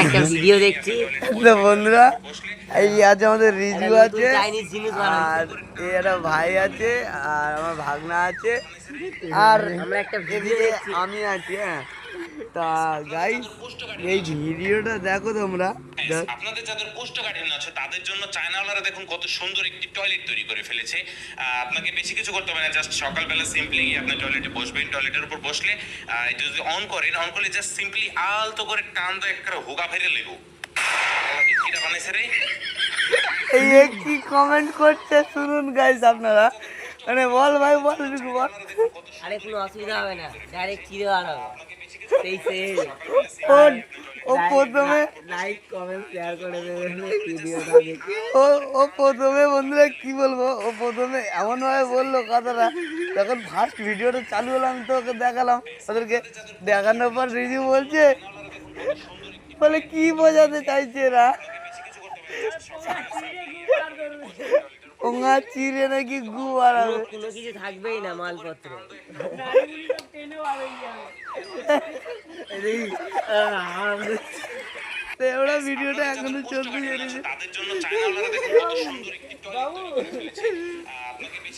একটা ভিডিও দেখছি তো বন্ধুরা, এই আজ আমাদের রিজু আছে, চাইনিজ জিনিস আর এই একটা ভাই আছে, আর আমার ভাগনা আছে, আর আমরা একটা ভিডিও এদিকে দেখছি। আমি আছি। হ্যাঁ, তা গাইস, এই ভিডিওটা দেখো তোমরা। আপনাদের যাদের কোষ্ঠকাঠিন্য আছে তাদের জন্য চায়নাওয়ালারা দেখুন কত সুন্দর একটি টয়লেট তৈরি করে ফেলেছে। আপনাকে বেশি কিছু করতে হবে না, জাস্ট সকালবেলা সিম্পলি গিয়ে আপনি টয়লেটে বসবেন। টয়লেটের উপর বসলে এটা যদি অন করলে জাস্ট সিম্পলি আলতো করে টান দো, একটা হুগা ফেরে লেগো। কিটা বানাইছে রে? এই কি কমেন্ট করছে শুনুন গাইস আপনারা, মানে বল ভাই, বল রিজু বল। আরে কোনো অসুবিধা হবে না, ডাইরেক্ট চিড়ে বার হবে। সেই ও প্রথমে লাইক কমেন্ট শেয়ার করে দেবেন ভিডিওটা দেখে। ও প্রথমে বন্ধুরা কি বলবো, ও প্রথমে এমন ভাবে বললো কথাটা, যখন ফার্স্ট ভিডিওটা চালু হলো আমি তো ওকে দেখালাম, ওদেরকে দেখানোর পর রিজু বলছে, বলে কি বোঝাতে চাইছে এরা, ওঙা চিড়ে নাকি গু বাড়াবে। কোনো কিছু থাকবেই না মালপত্র। ওরা ভিডিওটা এখনো চলতে তাদের জন্য চায়নাওয়ালারা দেখুন কত সুন্দর একটি টয়লেট তৈরি করে ফেলেছে। আপনাকে বেশি